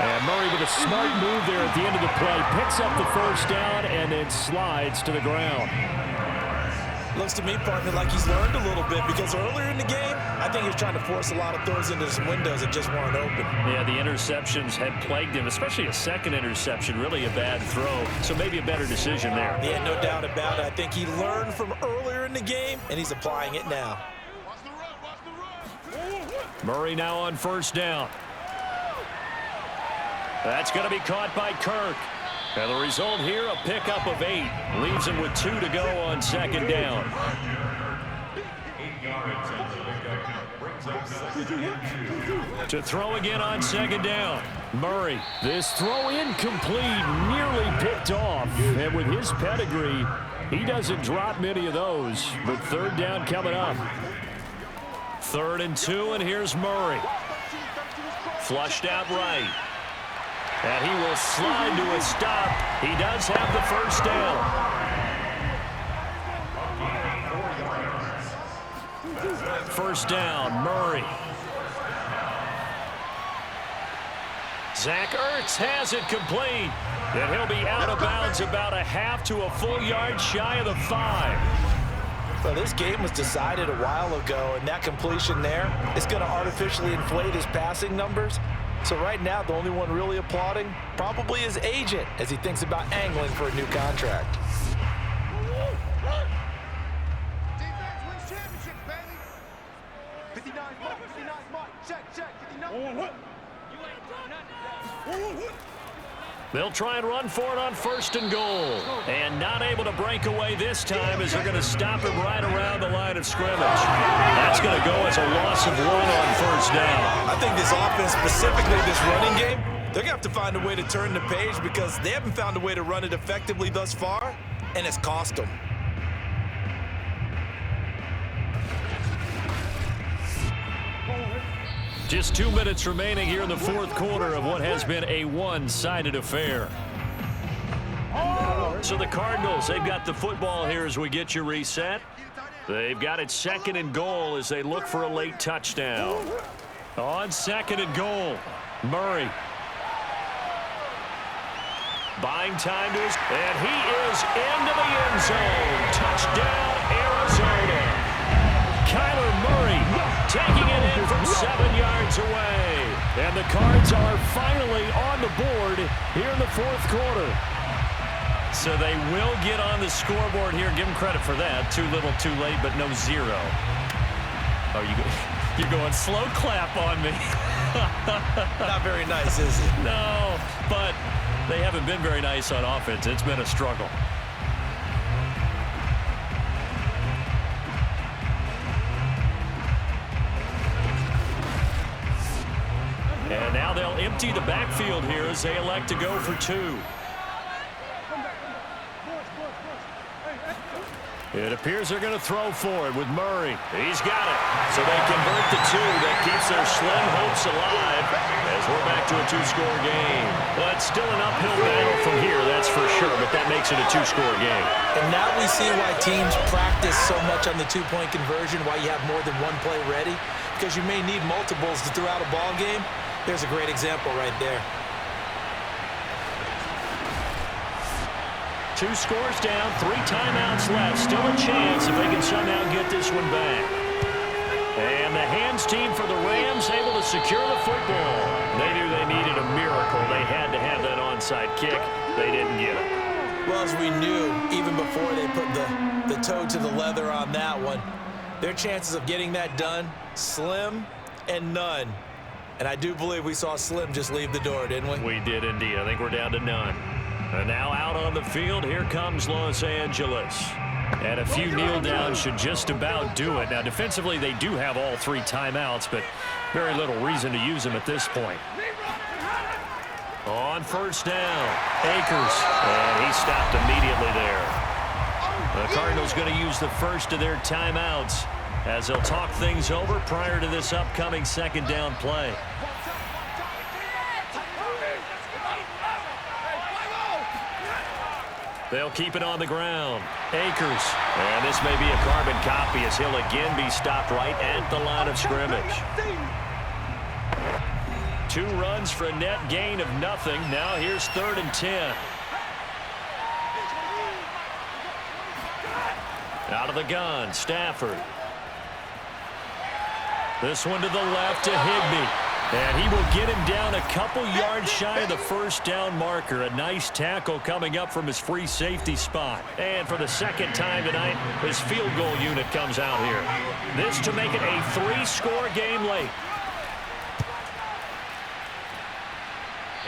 And Murray with a smart move there at the end of the play. Picks up the 1st down and then slides to the ground. Looks to me, partner, like he's learned a little bit, because earlier in the game, I think he was trying to force a lot of throws into some windows that just weren't open. Yeah, the interceptions had plagued him, especially a 2nd interception, really a bad throw. So maybe a better decision there. Yeah, no doubt about it. I think he learned from earlier in the game, and he's applying it now. Murray now on 1st down. That's going to be caught by Kirk. And the result here, a pickup of 8. Leaves him with 2 to go on 2nd down. To throw again on 2nd down. Murray. This throw incomplete, nearly picked off. And with his pedigree, he doesn't drop many of those. But 3rd down coming up. 3rd and 2, and here's Murray. Flushed out right. And he will slide to a stop. He does have the 1st down. First down, Murray. Zach Ertz has it complete. And he'll be out of bounds about a half to a full yard shy of the 5. Well, this game was decided a while ago, and that completion there is going to artificially inflate his passing numbers. So right now, the only one really applauding probably his agent as he thinks about angling for a new contract. Defense wins championships, baby. 59 mark, 59 mark. Check, 59. They'll try and run for it on 1st and goal. And not able to break away this time as they're going to stop him right around the line of scrimmage. That's going to go as a loss of 1 on 1st down. I think this offense, specifically this running game, they're going to have to find a way to turn the page because they haven't found a way to run it effectively thus far, and it's cost them. Just 2 minutes remaining here in the 4th quarter of what has been a one-sided affair. So the Cardinals, they've got the football here as we get you reset. They've got it 2nd and goal as they look for a late touchdown. On 2nd and goal, Murray. Buying time to his, and he is into the end zone. Touchdown, Arizona. Kyler Murray taking it in from 7 yards away. And the Cards are finally on the board here in the 4th quarter. So they will get on the scoreboard here. Give them credit for that. Too little, too late, but no 0. Oh, you're going slow clap on me. Not very nice, is it? No, but they haven't been very nice on offense. It's been a struggle. And now they'll empty the backfield here as they elect to go for 2. It appears they're going to throw for it with Murray. He's got it. So they convert the two. That keeps their slim hopes alive as we're back to a two-score game. Well, it's still an uphill battle from here, that's for sure, but that makes it a two-score game. And now we see why teams practice so much on the two-point conversion, why you have more than one play ready, because you may need multiples to throw out a ball game. There's a great example right there. 2 scores down, 3 timeouts left. Still a chance if they can somehow get this one back. And the hands team for the Rams able to secure the football. They knew they needed a miracle. They had to have that onside kick. They didn't get it. Well, as we knew, even before they put the toe to the leather on that one, their chances of getting that done, slim and none. And I do believe we saw Slim just leave the door, didn't we? We did indeed. I think we're down to none. And now out on the field, here comes Los Angeles. And a few kneel downs should just about do it. Now, defensively, they do have all 3 timeouts, but very little reason to use them at this point. On first down, Akers. And he stopped immediately there. The Cardinals going to use the first of their timeouts as they'll talk things over prior to this upcoming second down play. They'll keep it on the ground. Akers. And this may be a carbon copy as he'll again be stopped right at the line of scrimmage. 2 runs for a net gain of nothing. Now here's 3rd and 10. Out of the gun, Stafford. This one to the left to Higbee. And he will get him down a couple yards shy of the first down marker. A nice tackle coming up from his free safety spot. And for the second time tonight, his field goal unit comes out here. This to make it a 3-score game late.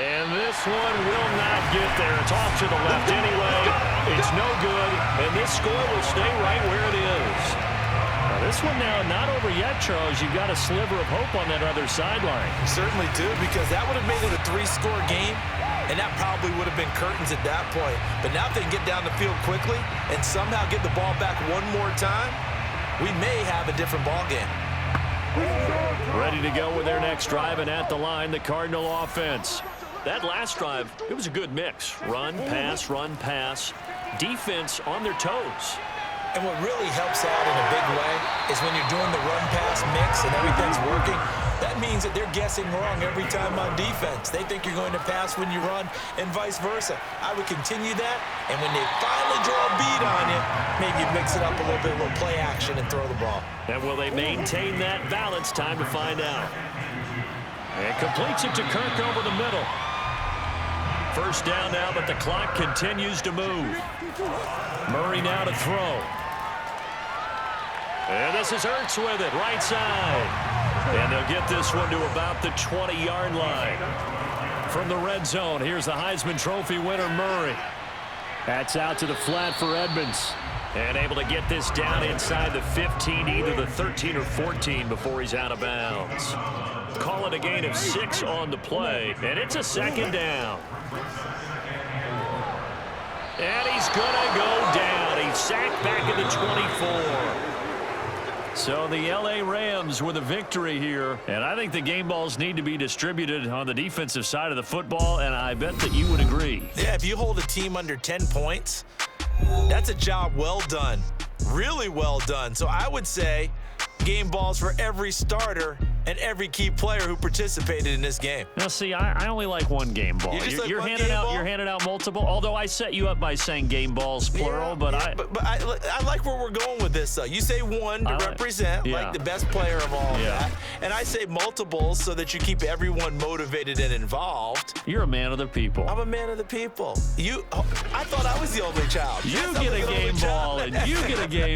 And this one will not get there. It's off to the left anyway. It's no good. And this score will stay right where it is. This one now not over yet, Charles. You've got a sliver of hope on that other sideline. Certainly do, because that would have made it a 3-score game, and that probably would have been curtains at that point. But now if they can get down the field quickly and somehow get the ball back one more time, we may have a different ball game. Ready to go with their next drive, and at the line, the Cardinal offense. That last drive, it was a good mix. Run, pass, defense on their toes. And what really helps out in a big way is when you're doing the run-pass mix and everything's working, that means that they're guessing wrong every time on defense. They think you're going to pass when you run and vice versa. I would continue that, and when they finally draw a beat on you, maybe you mix it up a little bit, a little play action, and throw the ball. And will they maintain that balance? Time to find out. And completes it to Kirk over the middle. First down now, but the clock continues to move. Murray now to throw. And this is Ertz with it, right side. And they'll get this one to about the 20-yard line. From the red zone, here's the Heisman Trophy winner, Murray. That's out to the flat for Edmonds. And able to get this down inside the 15, either the 13 or 14 before he's out of bounds. Call it a gain of 6 on the play, and it's a second down. And he's going to go down. He's sacked back at the 24. So the L.A. Rams with a victory here. And I think the game balls need to be distributed on the defensive side of the football, and I bet that you would agree. Yeah, if you hold a team under 10 points, that's a job well done. Really well done. So I would say game balls for every starter and every key player who participated in this game. Now, see, I only like one game ball. You're handing out multiple. Although I set you up by saying game balls plural, but I like where we're going with this. Though you say one to represent like the best player of all of that, and I say multiples so that you keep everyone motivated and involved. You're a man of the people. I'm a man of the people. I thought I was the only child. You get a game ball, and you get a game.